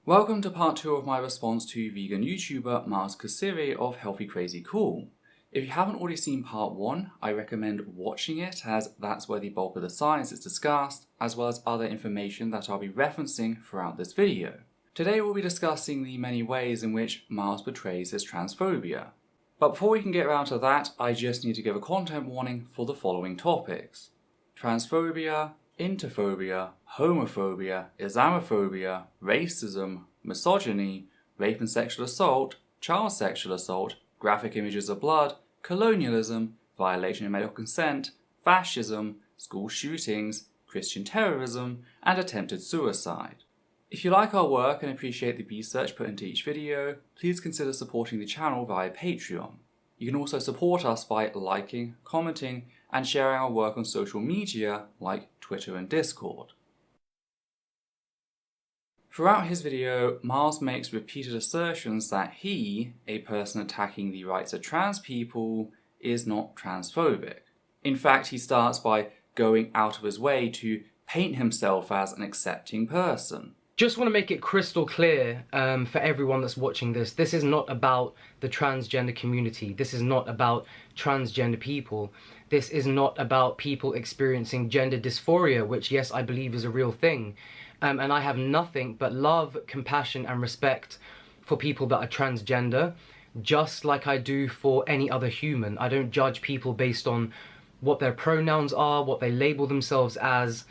Welcome to part 2 of my response to vegan YouTuber Mars Kasiri of Healthy Crazy Cool. If you haven't already seen part 1, I recommend watching it as that's where the bulk of the science is discussed, as well as other information that I'll be referencing throughout this video. Today we'll be discussing the many ways in which Mars portrays his transphobia. But before we can get around to that, I just need to give a content warning for the following topics: transphobia, interphobia, homophobia, Islamophobia, racism, misogyny, rape and sexual assault, child sexual assault, graphic images of blood, colonialism, violation of medical consent, fascism, school shootings, Christian terrorism, and attempted suicide. If you like our work and appreciate the research put into each video, please consider supporting the channel via Patreon. You can also support us by liking, commenting, and sharing our work on social media like Twitter and Discord. Throughout his video, Mars makes repeated assertions that he, a person attacking the rights of trans people, is not transphobic. In fact, he starts by going out of his way to paint himself as an accepting person. Just want to make it crystal clear for everyone that's watching this. This is not about the transgender community. This is not about transgender people. This is not about people experiencing gender dysphoria, which, yes, I believe is a real thing. And I have nothing but love, compassion, and respect for people that are transgender, just like I do for any other human. I don't judge people based on what their pronouns are, what they label themselves as,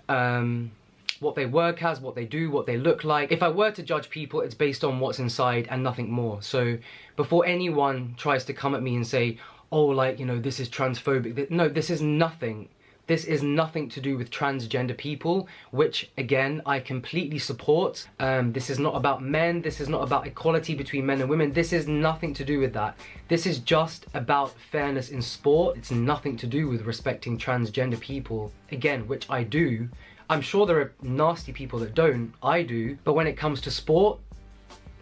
what they work as, what they do, what they look like. If I were to judge people, it's based on what's inside and nothing more. So before anyone tries to come at me and say, oh, like, you know, this is transphobic. No, this is nothing. This is nothing to do with transgender people, which, again, I completely support. This is not about men. This is not about equality between men and women. This is nothing to do with that. This is just about fairness in sport. It's nothing to do with respecting transgender people, again, which I do. I'm sure there are nasty people that don't. I do. But when it comes to sport,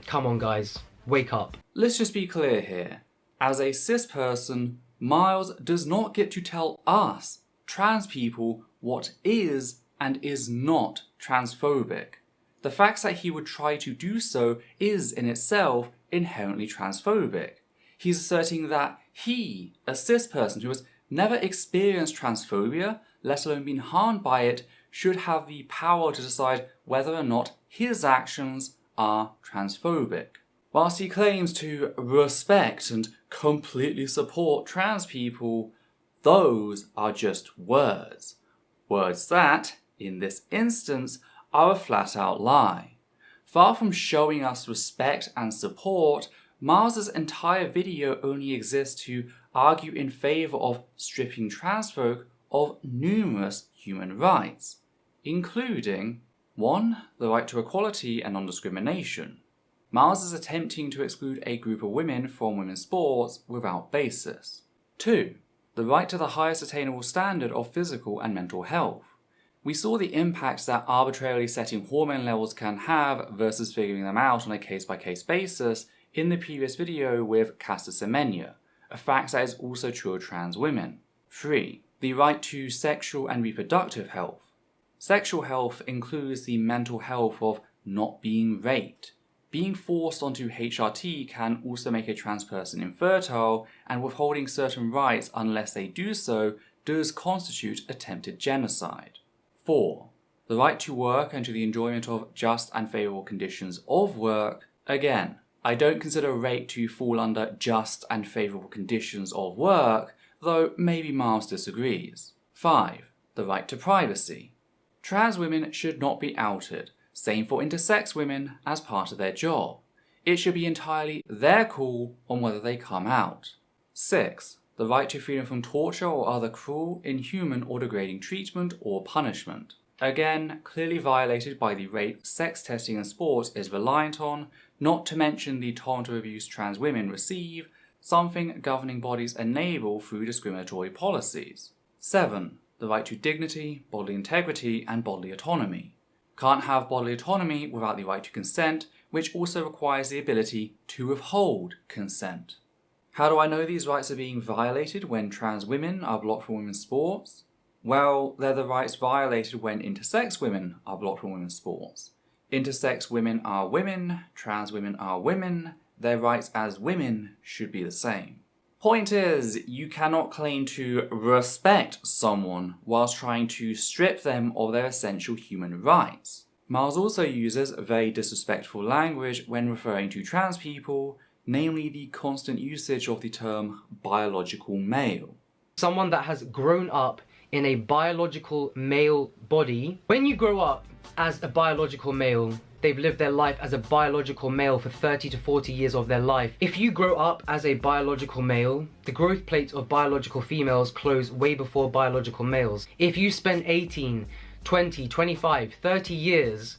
come on, guys, wake up. Let's just be clear here. As a cis person, Miles does not get to tell us, trans people, what is and is not transphobic. The fact that he would try to do so is in itself inherently transphobic. He's asserting that he, a cis person who has never experienced transphobia, let alone been harmed by it, should have the power to decide whether or not his actions are transphobic. Whilst he claims to respect and completely support trans people, those are just words. Words that, in this instance, are a flat-out lie. Far from showing us respect and support, Mars's entire video only exists to argue in favour of stripping trans folk of numerous human rights, including 1. The right to equality and non-discrimination. Mars is attempting to exclude a group of women from women's sports without basis. 2. The right to the highest attainable standard of physical and mental health. We saw the impacts that arbitrarily setting hormone levels can have versus figuring them out on a case-by-case basis in the previous video with Caster Semenya, a fact that is also true of trans women. 3. The right to sexual and reproductive health. Sexual health includes the mental health of not being raped. Being forced onto HRT can also make a trans person infertile, and withholding certain rights unless they do so does constitute attempted genocide. 4. The right to work and to the enjoyment of just and favourable conditions of work. Again, I don't consider rape to fall under just and favourable conditions of work, though maybe Mars disagrees. 5. The right to privacy. Trans women should not be outed, same for intersex women, as part of their job. It should be entirely their call on whether they come out. 6. The right to freedom from torture or other cruel, inhuman or degrading treatment or punishment. Again, clearly violated by the rape sex testing in sports is reliant on, not to mention the torrent of abuse trans women receive, something governing bodies enable through discriminatory policies. 7. The right to dignity, bodily integrity, and bodily autonomy. Can't have bodily autonomy without the right to consent, which also requires the ability to withhold consent. How do I know these rights are being violated when trans women are blocked from women's sports? Well, they're the rights violated when intersex women are blocked from women's sports. Intersex women are women, trans women are women, their rights as women should be the same. Point is, you cannot claim to respect someone whilst trying to strip them of their essential human rights. Miles also uses very disrespectful language when referring to trans people, namely the constant usage of the term biological male. Someone that has grown up in a biological male body, when you grow up as a biological male, they've lived their life as a biological male for 30 to 40 years of their life. If you grow up as a biological male, the growth plates of biological females close way before biological males. If you spend 18, 20, 25, 30 years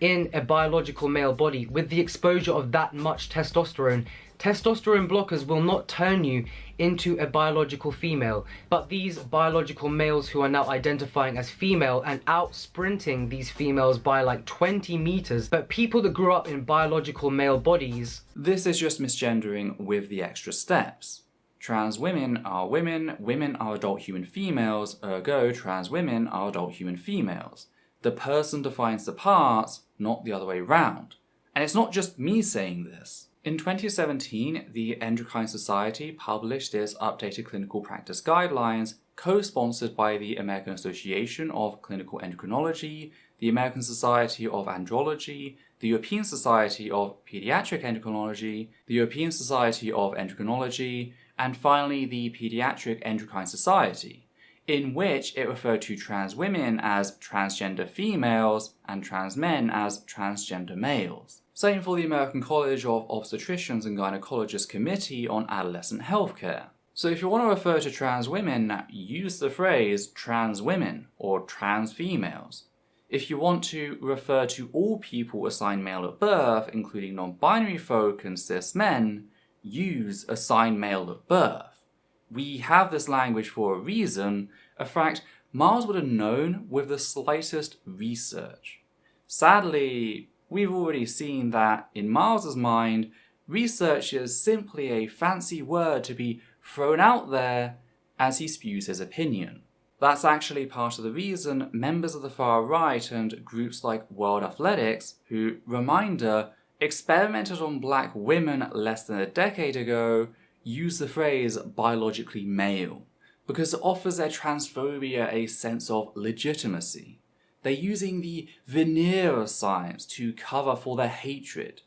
in a biological male body with the exposure of that much testosterone, testosterone blockers will not turn you into a biological female. But these biological males who are now identifying as female and out sprinting these females by like 20 meters, but people that grew up in biological male bodies. This is just misgendering with the extra steps. Trans women are women, women are adult human females, ergo trans women are adult human females. The person defines the parts, not the other way round. And it's not just me saying this. In 2017, the Endocrine Society published its updated clinical practice guidelines, co-sponsored by the American Association of Clinical Endocrinology, the American Society of Andrology, the European Society of Pediatric Endocrinology, the European Society of Endocrinology, and finally the Pediatric Endocrine Society, in which it referred to trans women as transgender females and trans men as transgender males. Same for the American College of Obstetricians and Gynecologists Committee on Adolescent Healthcare. So if you want to refer to trans women, use the phrase trans women or trans females. If you want to refer to all people assigned male at birth, including non-binary folk and cis men, use assigned male at birth. We have this language for a reason, a fact Miles would have known with the slightest research. Sadly, we've already seen that in Miles's mind, research is simply a fancy word to be thrown out there as he spews his opinion. That's actually part of the reason members of the far right and groups like World Athletics, who, reminder, experimented on black women less than a decade ago, use the phrase biologically male, because it offers their transphobia a sense of legitimacy. They're using the veneer of science to cover for their hatred,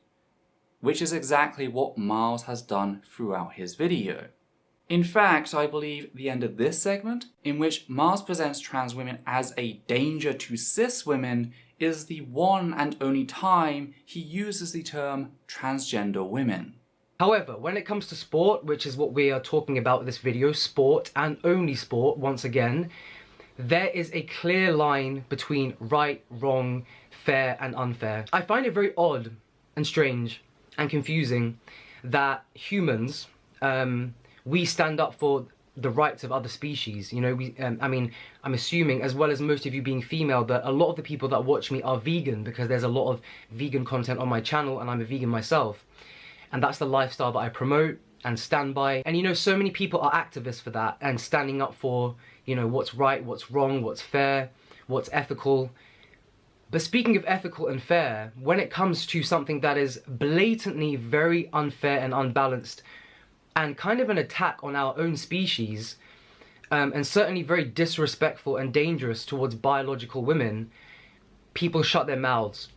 which is exactly what Miles has done throughout his video. In fact, I believe the end of this segment, in which Miles presents trans women as a danger to cis women, is the one and only time he uses the term transgender women. However, when it comes to sport, which is what we are talking about in this video, sport and only sport, once again, there is a clear line between right, wrong, fair and unfair. I find it very odd and strange and confusing that humans, we stand up for the rights of other species. You know, I'm assuming, as well as most of you being female, that a lot of the people that watch me are vegan, because there's a lot of vegan content on my channel and I'm a vegan myself. And that's the lifestyle that I promote and stand by. And you know, so many people are activists for that and standing up for, you know, what's right, what's wrong, what's fair, what's ethical. But speaking of ethical and fair, when it comes to something that is blatantly very unfair and unbalanced, and kind of an attack on our own species, and certainly very disrespectful and dangerous towards biological women, people shut their mouths.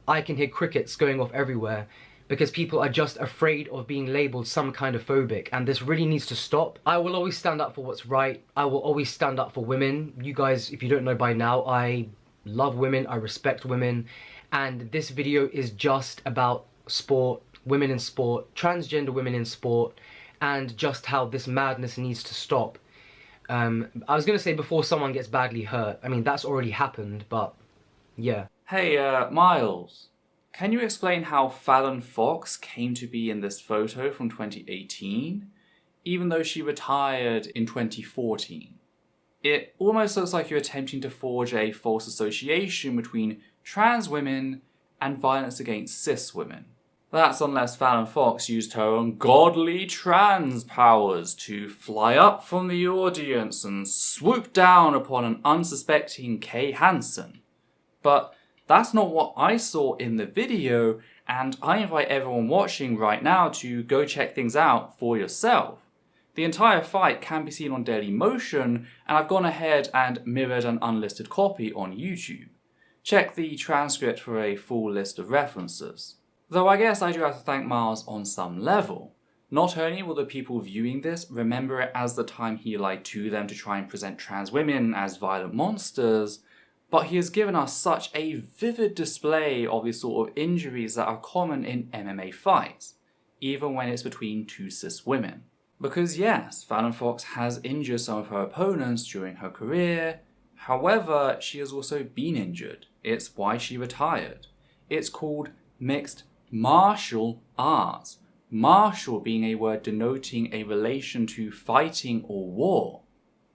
I can hear crickets going off everywhere, because people are just afraid of being labelled some kind of phobic, and this really needs to stop. I will always stand up for what's right. I will always stand up for women. You guys, if you don't know by now, I love women, I respect women, and this video is just about sport, women in sport, transgender women in sport, and just how this madness needs to stop. I was going to say before someone gets badly hurt. I mean, that's already happened, but yeah. Hey, Miles. Can you explain how Fallon Fox came to be in this photo from 2018, even though she retired in 2014? It almost looks like you're attempting to forge a false association between trans women and violence against cis women. That's unless Fallon Fox used her ungodly trans powers to fly up from the audience and swoop down upon an unsuspecting Kay Hansen. But That's not what I saw in the video, and I invite everyone watching right now to go check things out for yourself. The entire fight can be seen on Dailymotion, and I've gone ahead and mirrored an unlisted copy on YouTube. Check the transcript for a full list of references. Though I guess I do have to thank Miles on some level. Not only will the people viewing this remember it as the time he lied to them to try and present trans women as violent monsters, but he has given us such a vivid display of the sort of injuries that are common in MMA fights, even when it's between two cis women. Because yes, Fallon Fox has injured some of her opponents during her career, however, she has also been injured. It's why she retired. It's called mixed martial arts. Martial being a word denoting a relation to fighting or war.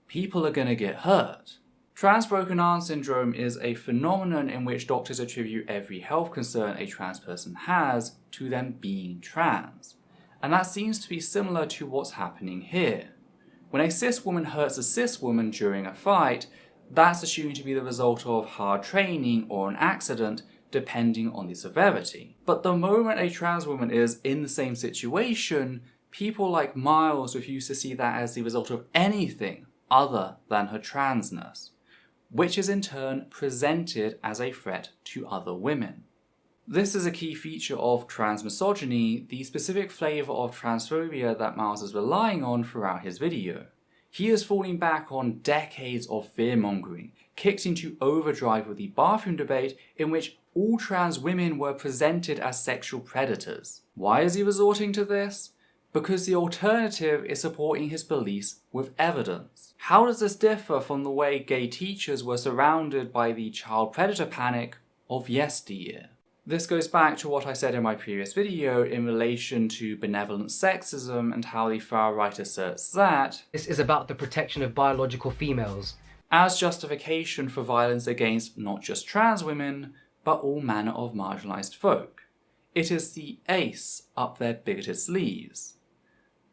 People are gonna get hurt. Trans broken arm syndrome is a phenomenon in which doctors attribute every health concern a trans person has to them being trans. And that seems to be similar to what's happening here. When a cis woman hurts a cis woman during a fight, that's assumed to be the result of hard training or an accident, depending on the severity. But the moment a trans woman is in the same situation, people like Miles refuse to see that as the result of anything other than her transness, which is in turn presented as a threat to other women. This is a key feature of transmisogyny, the specific flavour of transphobia that Miles is relying on throughout his video. He is falling back on decades of fear-mongering, kicked into overdrive with the bathroom debate in which all trans women were presented as sexual predators. Why is he resorting to this? Because the alternative is supporting his beliefs with evidence. How does this differ from the way gay teachers were surrounded by the child predator panic of yesteryear? This goes back to what I said in my previous video in relation to benevolent sexism and how the far right asserts that This is about the protection of biological females as justification for violence against not just trans women, but all manner of marginalised folk. It is the ace up their bigoted sleeves.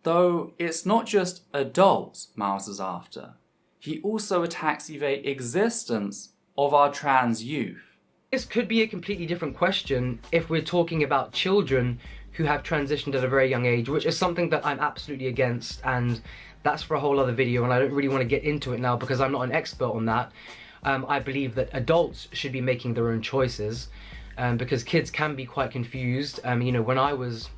Though it's not just adults Miles is after. He also attacks the very existence of our trans youth. This could be a completely different question if we're talking about children who have transitioned at a very young age, which is something that I'm absolutely against, and that's for a whole other video, and I don't really want to get into it now because I'm not an expert on that. I believe that adults should be making their own choices because kids can be quite confused. When I was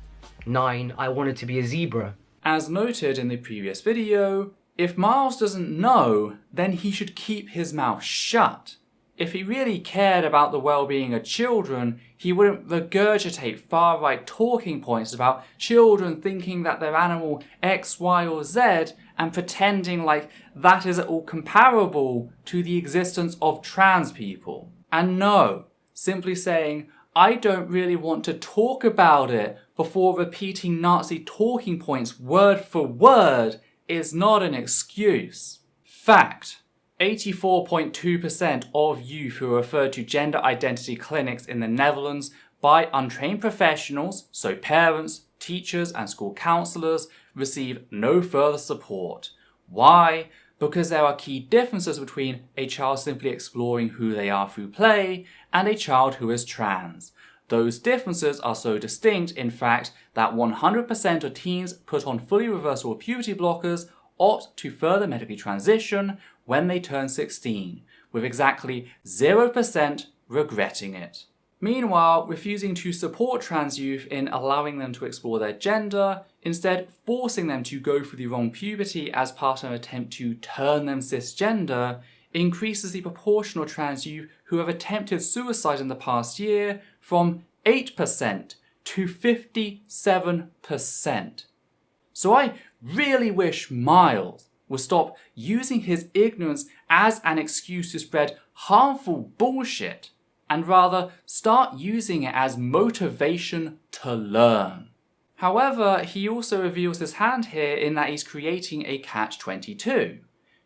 9, I wanted to be a zebra. As noted in the previous video, if Miles doesn't know, then he should keep his mouth shut. If he really cared about the well-being of children, he wouldn't regurgitate far-right talking points about children thinking that they're animal X, Y, or Z and pretending like that is at all comparable to the existence of trans people. And no, simply saying, I don't really want to talk about it before repeating Nazi talking points word for word is not an excuse. Fact. 84.2% of youth who are referred to gender identity clinics in the Netherlands by untrained professionals, so parents, teachers and school counsellors, receive no further support. Why? Because there are key differences between a child simply exploring who they are through play and a child who is trans. Those differences are so distinct, in fact, that 100% of teens put on fully reversible puberty blockers opt to further medically transition when they turn 16, with exactly 0% regretting it. Meanwhile, refusing to support trans youth in allowing them to explore their gender, instead forcing them to go through the wrong puberty as part of an attempt to turn them cisgender, increases the proportion of trans youth who have attempted suicide in the past year from 8% to 57%. So I really wish Miles would stop using his ignorance as an excuse to spread harmful bullshit and rather start using it as motivation to learn. However, he also reveals his hand here in that he's creating a catch-22.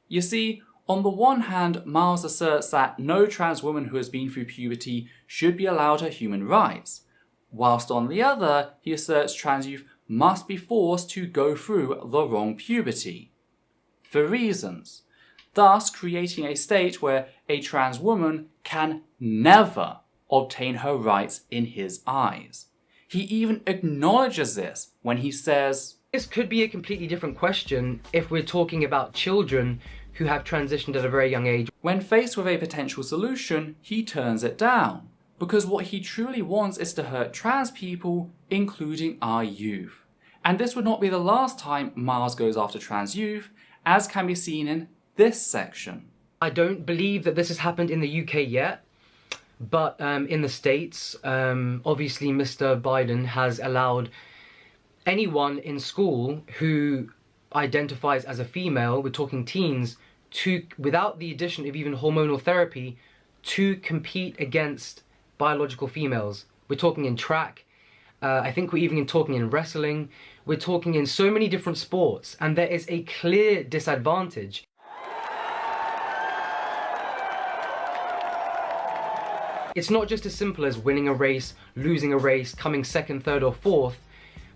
You see, on the one hand, Miles asserts that no trans woman who has been through puberty should be allowed her human rights, whilst on the other, he asserts trans youth must be forced to go through the wrong puberty. For reasons, thus creating a state where a trans woman can never obtain her rights in his eyes. He even acknowledges this when he says, "This could be a completely different question if we're talking about children who have transitioned at a very young age." When faced with a potential solution, he turns it down, because what he truly wants is to hurt trans people, including our youth. And this would not be the last time Miles goes after trans youth, as can be seen in this section. I don't believe that this has happened in the UK yet, but in the States, obviously Mr. Biden has allowed anyone in school who identifies as a female, we're talking teens, to, without the addition of even hormonal therapy, to compete against biological females. We're talking in track, I think we're even talking in wrestling, we're talking in so many different sports, and there is a clear disadvantage. It's not just as simple as winning a race, losing a race, coming second, third or fourth,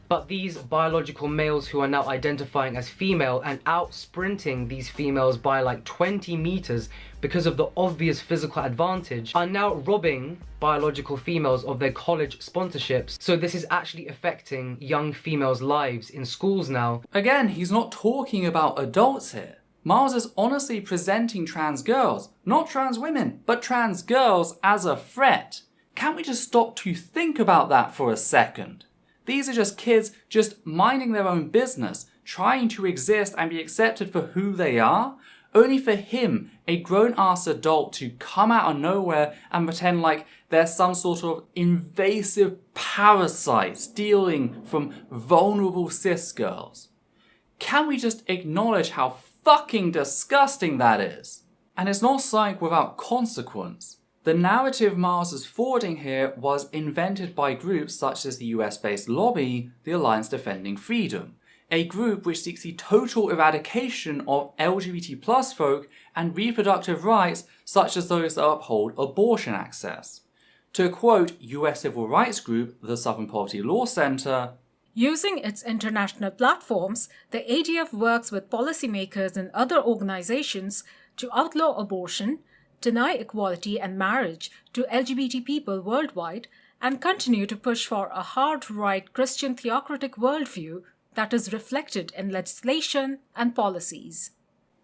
but these biological males who are now identifying as female and out sprinting these females by like 20 meters because of the obvious physical advantage are now robbing biological females of their college sponsorships. So this is actually affecting young females' lives in schools now. Again, he's not talking about adults here. Miles is honestly presenting trans girls, not trans women, but trans girls as a threat. Can't we just stop to think about that for a second? These are just kids just minding their own business, trying to exist and be accepted for who they are, only for him, a grown-ass adult, to come out of nowhere and pretend like they're some sort of invasive parasite stealing from vulnerable cis girls. Can we just acknowledge how fucking disgusting that is? And it's not psych without consequence. The narrative Miles is forwarding here was invented by groups such as the US-based lobby, the Alliance Defending Freedom, a group which seeks the total eradication of LGBT+ folk and reproductive rights such as those that uphold abortion access. To quote US civil rights group, the Southern Poverty Law Center, "Using its international platforms, the ADF works with policymakers and other organizations to outlaw abortion, deny equality and marriage to LGBT people worldwide, and continue to push for a hard-right Christian theocratic worldview that is reflected in legislation and policies."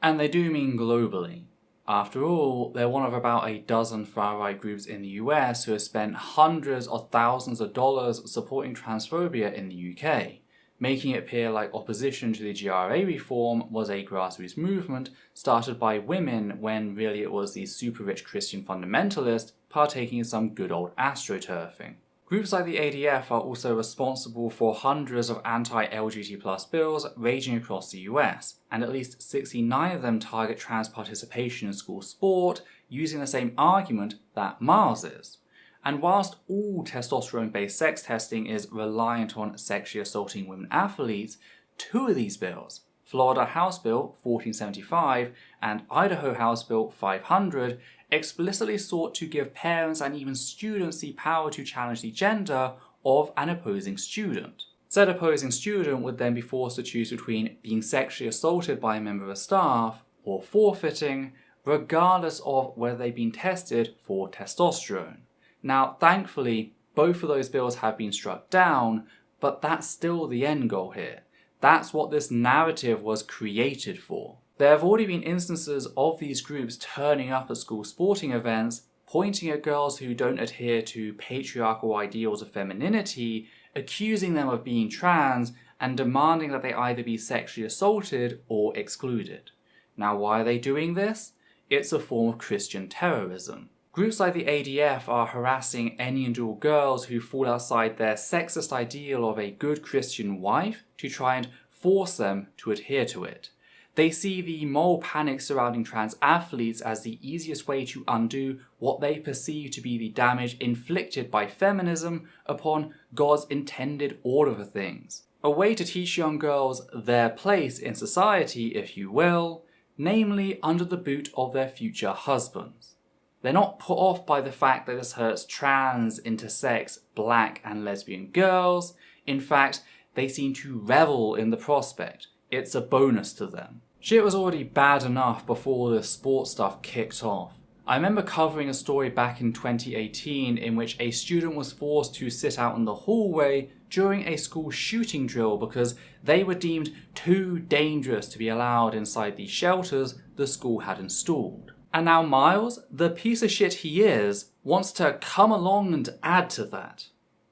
And they do mean globally. After all, they're one of about a dozen far-right groups in the US who have spent hundreds of thousands of dollars supporting transphobia in the UK, making it appear like opposition to the GRA reform was a grassroots movement started by women when really it was the super-rich Christian fundamentalist partaking in some good old astroturfing. Groups like the ADF are also responsible for hundreds of anti-LGBT+ bills raging across the US, and at least 69 of them target trans participation in school sport using the same argument that Miles is. And whilst all testosterone-based sex testing is reliant on sexually assaulting women athletes, two of these bills, Florida House Bill 1475 and Idaho House Bill 500, explicitly sought to give parents and even students the power to challenge the gender of an opposing student. Said opposing student would then be forced to choose between being sexually assaulted by a member of staff or forfeiting, regardless of whether they've been tested for testosterone. Now, thankfully, both of those bills have been struck down, but that's still the end goal here. That's what this narrative was created for. There have already been instances of these groups turning up at school sporting events, pointing at girls who don't adhere to patriarchal ideals of femininity, accusing them of being trans, and demanding that they either be sexually assaulted or excluded. Now, why are they doing this? It's a form of Christian terrorism. Groups like the ADF are harassing any and all girls who fall outside their sexist ideal of a good Christian wife to try and force them to adhere to it. They see the moral panic surrounding trans athletes as the easiest way to undo what they perceive to be the damage inflicted by feminism upon God's intended order for things. A way to teach young girls their place in society, if you will, namely under the boot of their future husbands. They're not put off by the fact that this hurts trans, intersex, black and lesbian girls. In fact, they seem to revel in the prospect. It's a bonus to them. Shit was already bad enough before the sports stuff kicked off. I remember covering a story back in 2018 in which a student was forced to sit out in the hallway during a school shooting drill because they were deemed too dangerous to be allowed inside the shelters the school had installed. And now Miles, the piece of shit he is, wants to come along and add to that.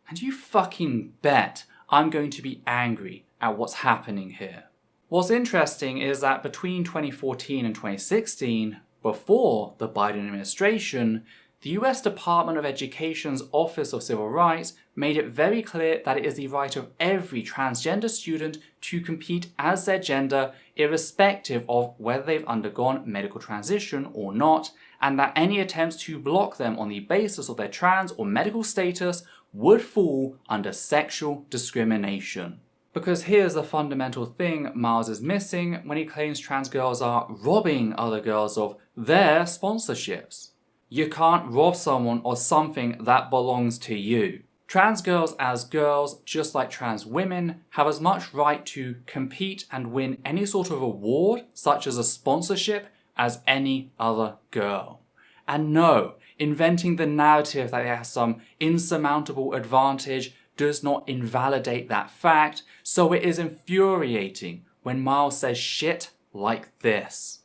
And you fucking bet I'm going to be angry at what's happening here. What's interesting is that between 2014 and 2016, before the Biden administration, the US Department of Education's Office of Civil Rights made it very clear that it is the right of every transgender student to compete as their gender irrespective of whether they've undergone medical transition or not, and that any attempts to block them on the basis of their trans or medical status would fall under sexual discrimination. Because here's the fundamental thing Miles is missing when he claims trans girls are robbing other girls of their sponsorships. You can't rob someone of something that belongs to you. Trans girls as girls, just like trans women, have as much right to compete and win any sort of award, such as a sponsorship, as any other girl. And no, inventing the narrative that they have some insurmountable advantage does not invalidate that fact, so it is infuriating when Miles says shit like this.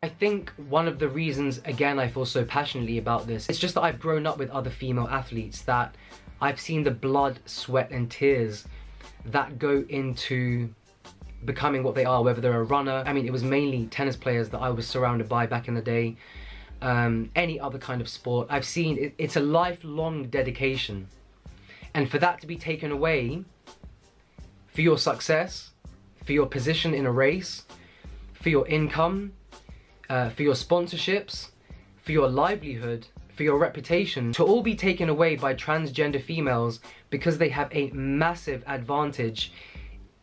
I think one of the reasons, again, I feel so passionately about this, it's just that I've grown up with other female athletes, that I've seen the blood, sweat and tears that go into becoming what they are, whether they're a runner. I mean, it was mainly tennis players that I was surrounded by back in the day. Any other kind of sport. I've seen it's a lifelong dedication. And for that to be taken away, for your success, for your position in a race, for your income, for your sponsorships, for your livelihood, for your reputation, to all be taken away by transgender females because they have a massive advantage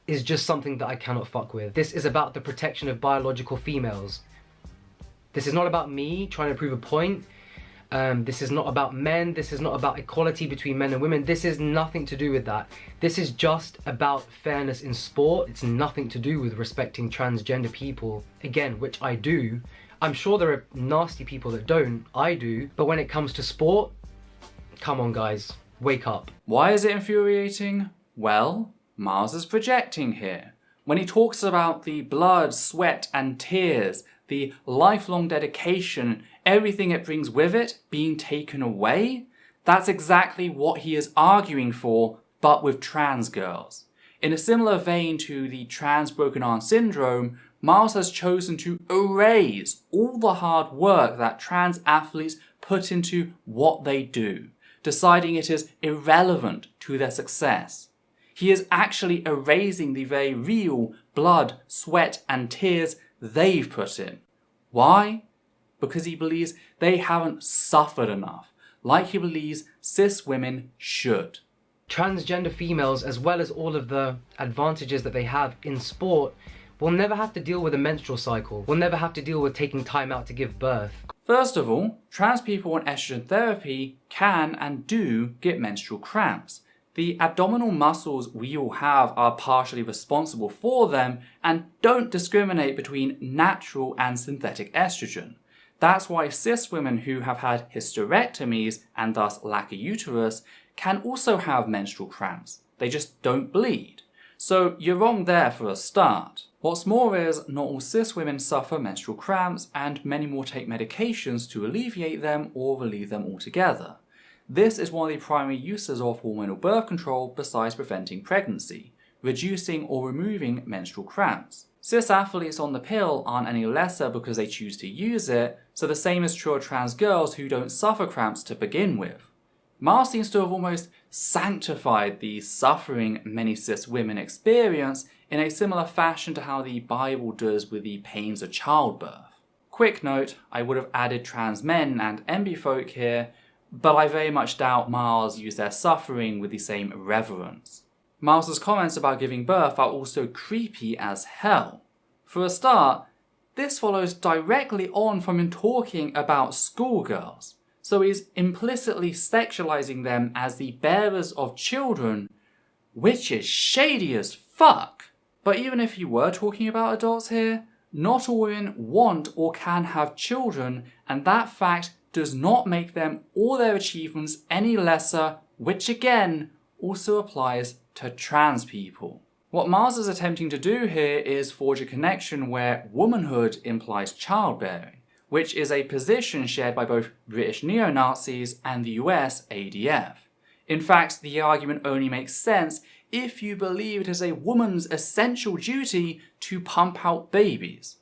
is just something that I cannot fuck with. This is about the protection of biological females. This is not about me trying to prove a point. This is not about men. This is not about equality between men and women. This is nothing to do with that. This is just about fairness in sport. It's nothing to do with respecting transgender people. Again, which I do. I'm sure there are nasty people that don't. I do. But when it comes to sport, come on guys, wake up. Why is it infuriating? Well, Miles is projecting here. When he talks about the blood, sweat and tears, the lifelong dedication, everything it brings with it being taken away, that's exactly what he is arguing for, but with trans girls. In a similar vein to the trans broken arm syndrome, Miles has chosen to erase all the hard work that trans athletes put into what they do, deciding it is irrelevant to their success. He is actually erasing the very real blood, sweat and tears they've put in. Why? Because he believes they haven't suffered enough, like he believes cis women should. Transgender females, as well as all of the advantages that they have in sport, will never have to deal with a menstrual cycle, will never have to deal with taking time out to give birth. First of all, trans people on estrogen therapy can and do get menstrual cramps. The abdominal muscles we all have are partially responsible for them and don't discriminate between natural and synthetic estrogen. That's why cis women who have had hysterectomies and thus lack a uterus can also have menstrual cramps. They just don't bleed. So you're wrong there for a start. What's more is, not all cis women suffer menstrual cramps and many more take medications to alleviate them or relieve them altogether. This is one of the primary uses of hormonal birth control besides preventing pregnancy, reducing or removing menstrual cramps. Cis athletes on the pill aren't any lesser because they choose to use it, so the same is true of trans girls who don't suffer cramps to begin with. Miles seems to have almost sanctified the suffering many cis women experience in a similar fashion to how the Bible does with the pains of childbirth. Quick note, I would have added trans men and MB folk here, but I very much doubt Miles used their suffering with the same reverence. Miles's comments about giving birth are also creepy as hell. For a start, this follows directly on from him talking about schoolgirls, so he's implicitly sexualizing them as the bearers of children, which is shady as fuck. But even if he were talking about adults here, not all women want or can have children, and that fact does not make them or their achievements any lesser, which again also applies to trans people. What Miles is attempting to do here is forge a connection where womanhood implies childbearing, which is a position shared by both British neo-Nazis and the US ADF. In fact, the argument only makes sense if you believe it is a woman's essential duty to pump out babies,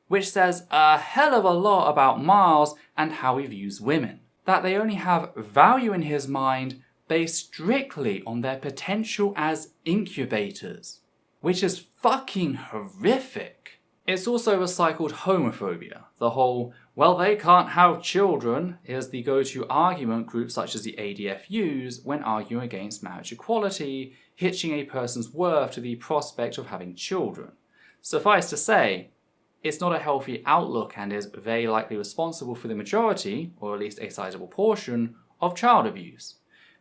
which says a hell of a lot about Miles and how he views women. That they only have value in his mind based strictly on their potential as incubators, which is fucking horrific. It's also recycled homophobia. The whole, well, they can't have children is the go-to argument groups such as the ADF use when arguing against marriage equality, hitching a person's worth to the prospect of having children. Suffice to say, it's not a healthy outlook and is very likely responsible for the majority, or at least a sizable portion, of child abuse.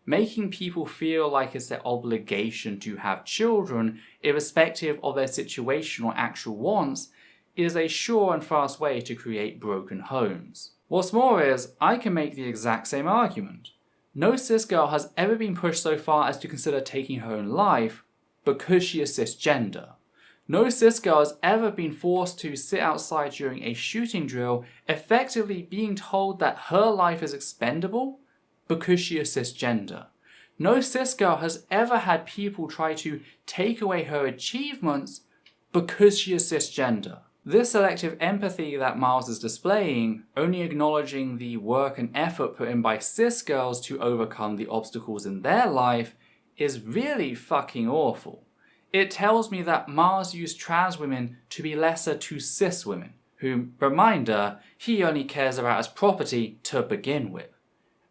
Making people feel like it's their obligation to have children, irrespective of their situation or actual wants, is a sure and fast way to create broken homes. What's more is, I can make the exact same argument. No cis girl has ever been pushed so far as to consider taking her own life because she is cisgender. No cis girl has ever been forced to sit outside during a shooting drill, effectively being told that her life is expendable because she is cisgender. No cis girl has ever had people try to take away her achievements because she is cisgender. This selective empathy that Miles is displaying, only acknowledging the work and effort put in by cis girls to overcome the obstacles in their life, is really fucking awful. It tells me that Miles used trans women to be lesser to cis women, whom, reminder, he only cares about as property to begin with.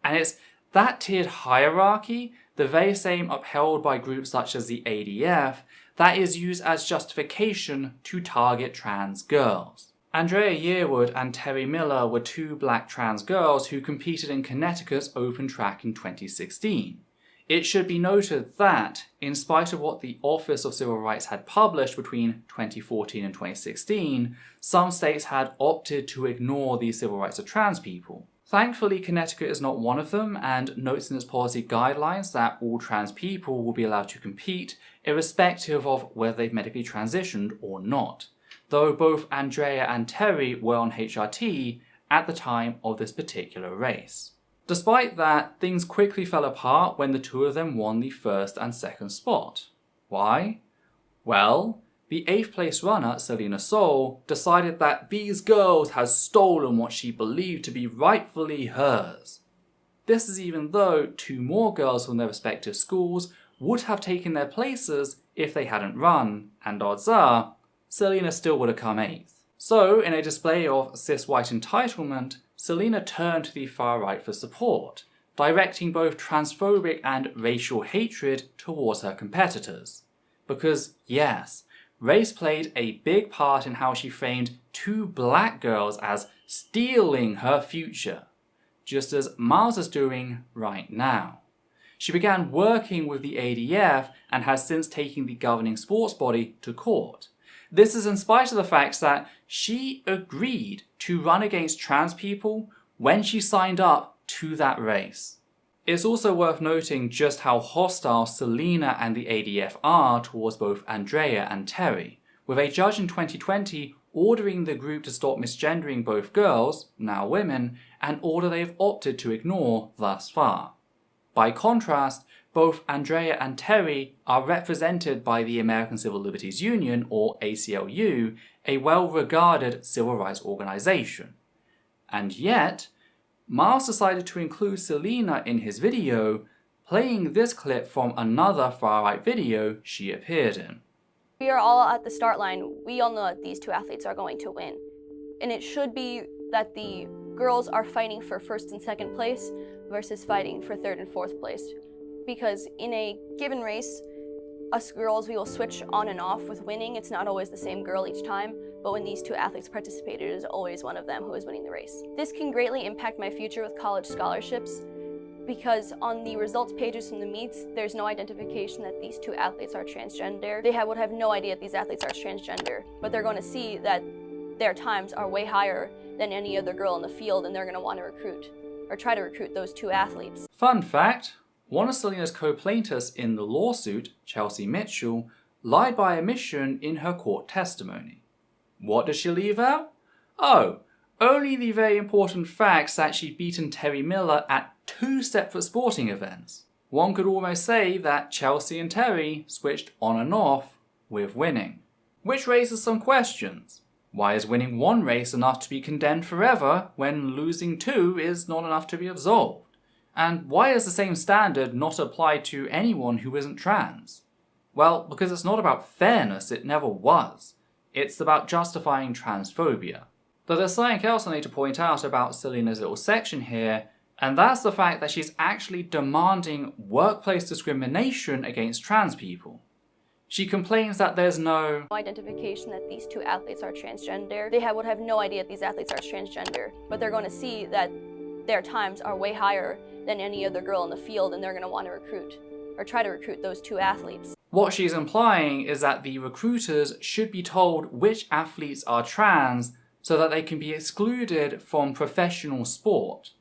And it's that tiered hierarchy, the very same upheld by groups such as the ADF, that is used as justification to target trans girls. Andrea Yearwood and Terry Miller were two black trans girls who competed in Connecticut's open track in 2016. It should be noted that, in spite of what the Office of Civil Rights had published between 2014 and 2016, some states had opted to ignore the civil rights of trans people. Thankfully, Connecticut is not one of them and notes in its policy guidelines that all trans people will be allowed to compete, irrespective of whether they've medically transitioned or not, though both Andrea and Terry were on HRT at the time of this particular race. Despite that, things quickly fell apart when the two of them won the first and second spot. Why? Well, the 8th place runner, Selena Soul, decided that these girls had stolen what she believed to be rightfully hers. This is even though 2 more girls from their respective schools would have taken their places if they hadn't run, and odds are, Selena still would have come 8th. So, in a display of cis-white entitlement, Selena turned to the far right for support, directing both transphobic and racial hatred towards her competitors. Because, yes, race played a big part in how she framed 2 black girls as stealing her future, just as Miles is doing right now. She began working with the ADF and has since taken the governing sports body to court. This is in spite of the fact that she agreed to run against trans people when she signed up to that race. It's also worth noting just how hostile Selena and the ADF are towards both Andrea and Terry, with a judge in 2020 ordering the group to stop misgendering both girls, now women, an order they have opted to ignore thus far. By contrast, both Andrea and Terry are represented by the American Civil Liberties Union, or ACLU, a well-regarded civil rights organisation. And yet, Miles decided to include Selena in his video, playing this clip from another far-right video she appeared in. We are all at the start line. We all know that these 2 athletes are going to win. And it should be that the girls are fighting for 1st and 2nd place versus fighting for 3rd and 4th place. Because in a given race, us girls, we will switch on and off with winning. It's not always the same girl each time, but when these 2 athletes participated, it is always one of them who is winning the race. This can greatly impact my future with college scholarships, because on the results pages from the meets, there's no identification that these 2 athletes are transgender. They would have no idea that these athletes are transgender, but they're going to see that their times are way higher than any other girl in the field, and they're going to want to recruit. or try to recruit those two athletes. Fun fact, one of Selena's co-plaintiffs in the lawsuit, Chelsea Mitchell, lied by omission in her court testimony. What did she leave out? Oh, only the very important facts that she'd beaten Terry Miller at 2 separate sporting events. One could almost say that Chelsea and Terry switched on and off with winning. Which raises some questions. Why is winning one race enough to be condemned forever when losing 2 is not enough to be absolved? And why is the same standard not applied to anyone who isn't trans? Well, because it's not about fairness, it never was. It's about justifying transphobia. But there's something else I need to point out about Selena's little section here, and that's the fact that she's actually demanding workplace discrimination against trans people. She complains that there's no identification that these 2 athletes are transgender. They would have no idea that these athletes are transgender, but they're going to see that their times are way higher than any other girl in the field, and they're going to want to recruit or try to recruit those 2 athletes. What she's implying is that the recruiters should be told which athletes are trans so that they can be excluded from professional sport.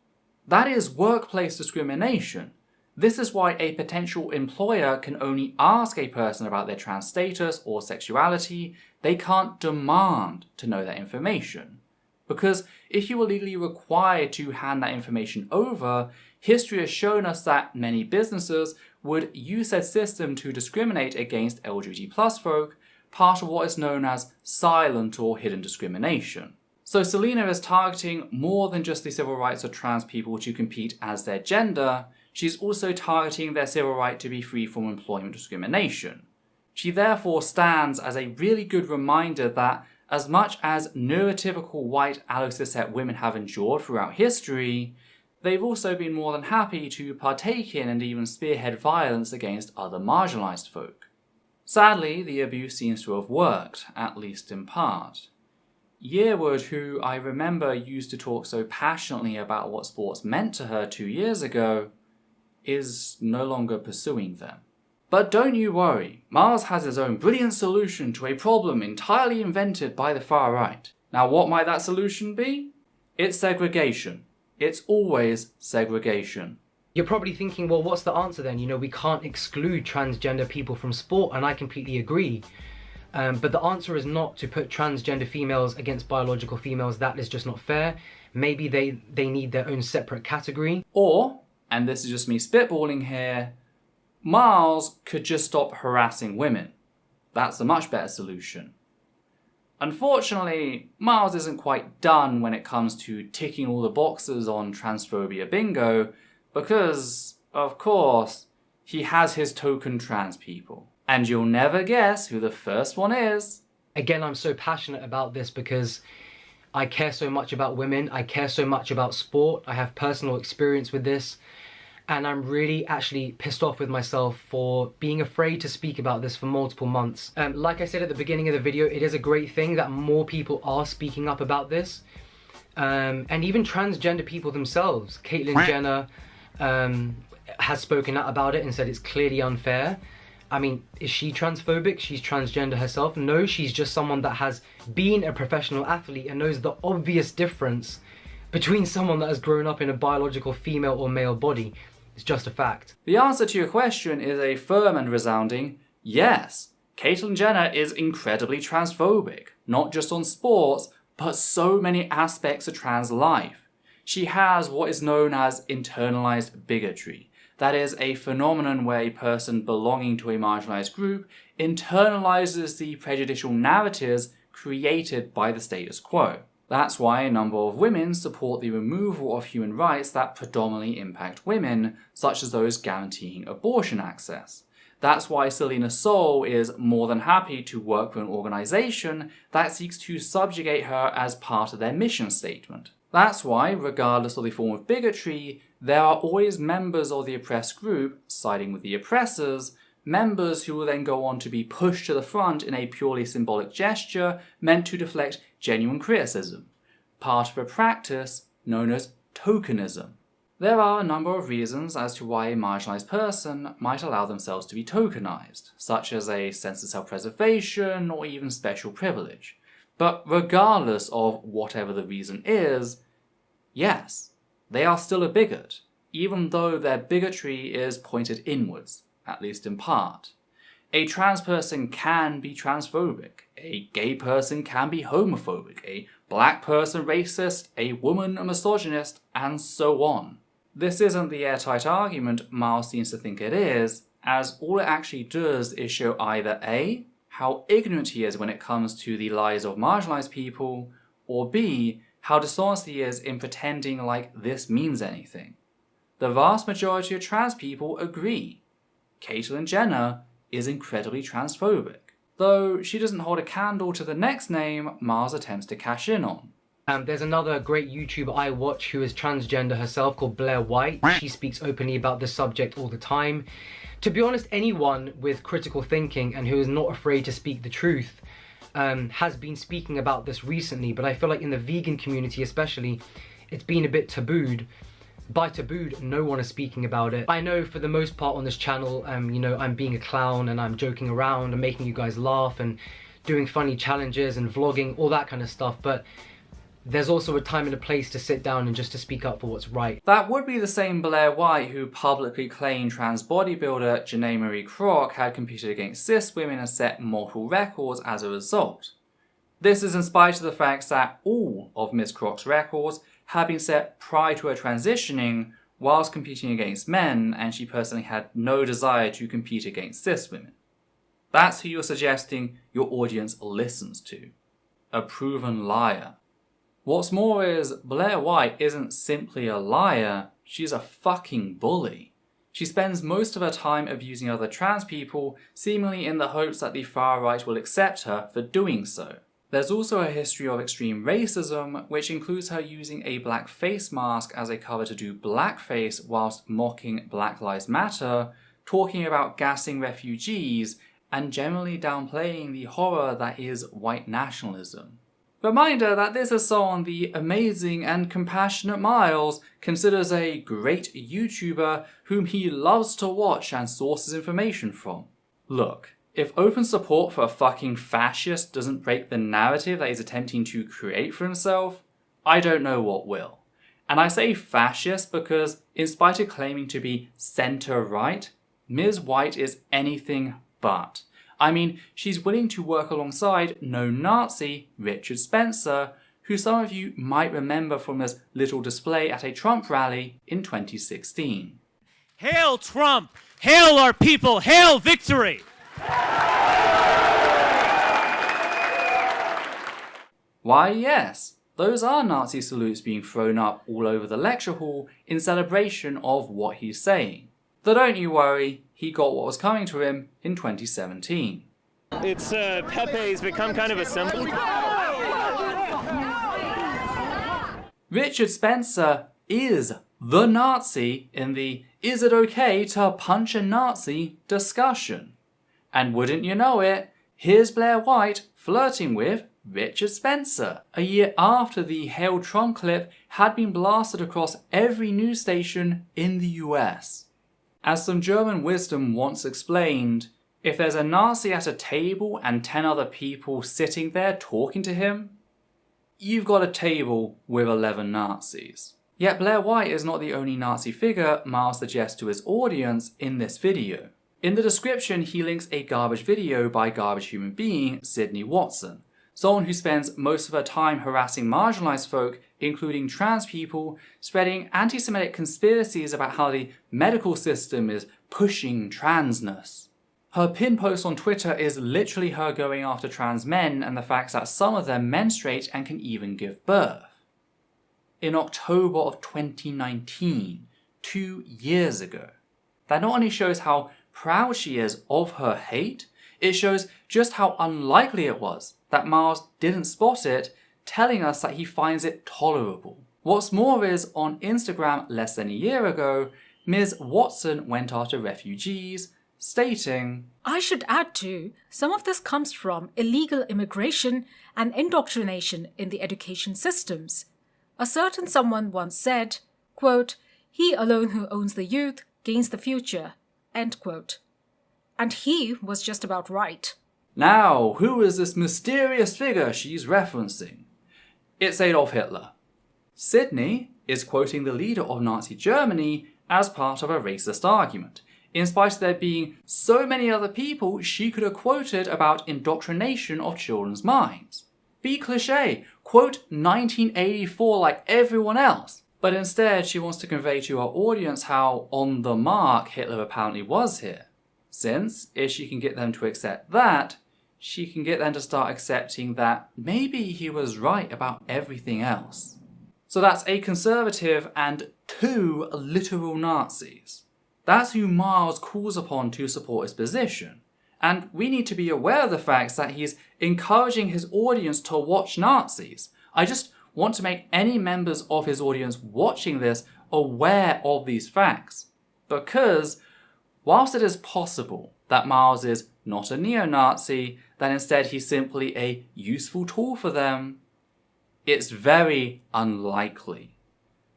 That is workplace discrimination. This is why a potential employer can only ask a person about their trans status or sexuality. They can't demand to know that information. Because if you were legally required to hand that information over, history has shown us that many businesses would use said system to discriminate against LGBT+ folk, part of what is known as silent or hidden discrimination. So Selena is targeting more than just the civil rights of trans people to compete as their gender, she's also targeting their civil right to be free from employment discrimination. She therefore stands as a really good reminder that as much as neurotypical white allo-cishet women have endured throughout history, they've also been more than happy to partake in and even spearhead violence against other marginalised folk. Sadly, the abuse seems to have worked, at least in part. Yearwood, who I remember used to talk so passionately about what sports meant to her 2 years ago, is no longer pursuing them. But don't you worry, Mars has his own brilliant solution to a problem entirely invented by the far right. Now what might that solution be? It's segregation. It's always segregation. You're probably thinking, well, what's the answer then? You know, we can't exclude transgender people from sport, and I completely agree. But the answer is not to put transgender females against biological females. That is just not fair. Maybe they need their own separate category. Or, and this is just me spitballing here, Mars could just stop harassing women. That's a much better solution. Unfortunately, Mars isn't quite done when it comes to ticking all the boxes on transphobia bingo, because, of course, he has his token trans people. And you'll never guess who the first one is. Again, I'm so passionate about this because I care so much about women, I care so much about sport, I have personal experience with this, and I'm really actually pissed off with myself for being afraid to speak about this for multiple months. Like I said at the beginning of the video, it is a great thing that more people are speaking up about this. And even transgender people themselves. Caitlyn Jenner has spoken out about it and said it's clearly unfair. I mean, is she transphobic? She's transgender herself? No, she's just someone that has been a professional athlete and knows the obvious difference between someone that has grown up in a biological female or male body. It's just a fact. The answer to your question is a firm and resounding yes. Caitlyn Jenner is incredibly transphobic, not just on sports, but so many aspects of trans life. She has what is known as internalized bigotry. That is a phenomenon where a person belonging to a marginalized group internalizes the prejudicial narratives created by the status quo. That's why a number of women support the removal of human rights that predominantly impact women, such as those guaranteeing abortion access. That's why Selena Soul is more than happy to work for an organization that seeks to subjugate her as part of their mission statement. That's why, regardless of the form of bigotry, there are always members of the oppressed group siding with the oppressors, members who will then go on to be pushed to the front in a purely symbolic gesture meant to deflect genuine criticism, part of a practice known as tokenism. There are a number of reasons as to why a marginalized person might allow themselves to be tokenized, such as a sense of self-preservation or even special privilege. But regardless of whatever the reason is, yes, they are still a bigot, even though their bigotry is pointed inwards, at least in part. A trans person can be transphobic, a gay person can be homophobic, a black person racist, a woman a misogynist, and so on. This isn't the airtight argument Miles seems to think it is, as all it actually does is show either A, how ignorant he is when it comes to the lives of marginalised people, or B, how dishonest he is in pretending like this means anything. The vast majority of trans people agree. Caitlyn Jenner is incredibly transphobic, though she doesn't hold a candle to the next name Miles attempts to cash in on. There's another great YouTuber I watch who is transgender herself called Blaire White. She speaks openly about this subject all the time. To be honest, anyone with critical thinking and who is not afraid to speak the truth has been speaking about this recently, but I feel like in the vegan community especially, it's been a bit tabooed. By tabooed, no one is speaking about it. I know for the most part on this channel, you know, I'm being a clown and I'm joking around and making you guys laugh and doing funny challenges and vlogging, all that kind of stuff, but there's also a time and a place to sit down and just to speak up for what's right. That would be the same Blaire White who publicly claimed trans bodybuilder Janae Marie Kroc had competed against cis women and set multiple records as a result. This is in spite of the fact that all of Ms. Kroc's records had been set prior to her transitioning whilst competing against men, and she personally had no desire to compete against cis women. That's who you're suggesting your audience listens to. A proven liar. What's more is, Blaire White isn't simply a liar, she's a fucking bully. She spends most of her time abusing other trans people, seemingly in the hopes that the far right will accept her for doing so. There's also a history of extreme racism, which includes her using a black face mask as a cover to do blackface whilst mocking Black Lives Matter, talking about gassing refugees, and generally downplaying the horror that is white nationalism. Reminder that this is someone the amazing and compassionate Miles considers a great YouTuber whom he loves to watch and sources information from. Look, if open support for a fucking fascist doesn't break the narrative that he's attempting to create for himself, I don't know what will. And I say fascist because, in spite of claiming to be centre-right, Ms. White is anything but. I mean, she's willing to work alongside no-Nazi Richard Spencer, who some of you might remember from his little display at a Trump rally in 2016. Hail Trump! Hail our people! Hail victory! Why yes, those are Nazi salutes being thrown up all over the lecture hall in celebration of what he's saying. Though don't you worry, he got what was coming to him in 2017. It's Pepe's become kind of a symbol. Richard Spencer is the Nazi in the "is it okay to punch a Nazi" discussion. And wouldn't you know it, here's Blaire White flirting with Richard Spencer, a year after the Hail Trump clip had been blasted across every news station in the US. As some German wisdom once explained, if there's a Nazi at a table and 10 other people sitting there talking to him, you've got a table with 11 Nazis. Yet Blaire White is not the only Nazi figure Miles suggests to his audience in this video. In the description, he links a garbage video by garbage human being Sydney Watson, someone who spends most of her time harassing marginalised folk, including trans people, spreading anti-Semitic conspiracies about how the medical system is pushing transness. Her pinned post on Twitter is literally her going after trans men and the fact that some of them menstruate and can even give birth. In October of 2019, 2 years ago. That not only shows how proud she is of her hate, it shows just how unlikely it was that Miles didn't spot it, telling us that he finds it tolerable. What's more is, on Instagram less than a year ago, Ms. Watson went after refugees, stating, I should add too, some of this comes from illegal immigration and indoctrination in the education systems. A certain someone once said, quote, "He alone who owns the youth gains the future," end quote. And he was just about right. Now, who is this mysterious figure she's referencing? It's Adolf Hitler. Sydney is quoting the leader of Nazi Germany as part of a racist argument, in spite of there being so many other people she could have quoted about indoctrination of children's minds. Be cliché, quote 1984 like everyone else, but instead she wants to convey to her audience how on the mark Hitler apparently was here. Since, if she can get them to accept that, she can get them to start accepting that maybe he was right about everything else. So that's a conservative and 2 literal Nazis. That's who Miles calls upon to support his position. And we need to be aware of the fact that he's encouraging his audience to watch Nazis. I just want to make any members of his audience watching this aware of these facts. Because whilst it is possible that Miles is not a neo-Nazi, that instead he's simply a useful tool for them, it's very unlikely.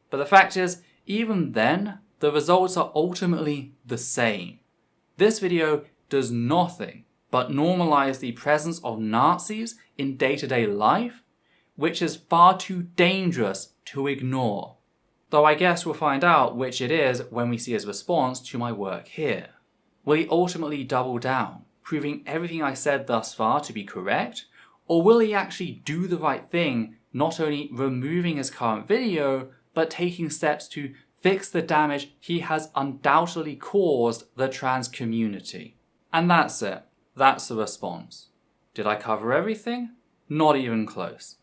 But the fact is, even then, the results are ultimately the same. This video does nothing but normalize the presence of Nazis in day-to-day life, which is far too dangerous to ignore. Though I guess we'll find out which it is when we see his response to my work here. Will he ultimately double down, proving everything I said thus far to be correct? Or will he actually do the right thing, not only removing his current video, but taking steps to fix the damage he has undoubtedly caused the trans community? And that's it. That's the response. Did I cover everything? Not even close.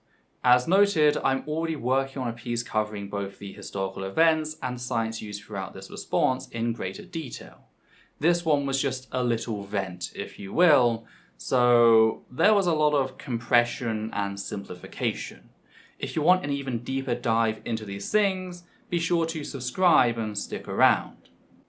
As noted, I'm already working on a piece covering both the historical events and science used throughout this response in greater detail. This one was just a little vent, if you will, so there was a lot of compression and simplification. If you want an even deeper dive into these things, be sure to subscribe and stick around.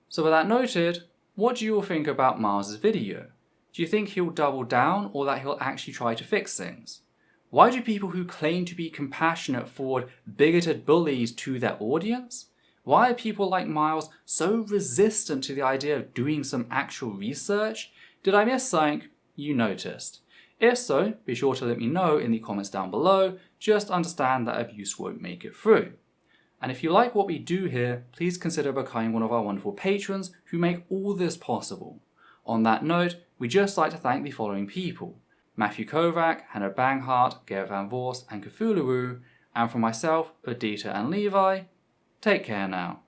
So with that noted, what do you all think about Miles' video? Do you think he'll double down or that he'll actually try to fix things? Why do people who claim to be compassionate forward bigoted bullies to their audience? Why are people like Miles so resistant to the idea of doing some actual research? Did I miss something you noticed? If so, be sure to let me know in the comments down below. Just understand that abuse won't make it through. And if you like what we do here, please consider becoming one of our wonderful patrons who make all this possible. On that note, we'd just like to thank the following people: Matthew Kovac, Hannah Banghart, Garrett Van Vorst, and Cthulhu, and for myself, Adita and Levi, take care now.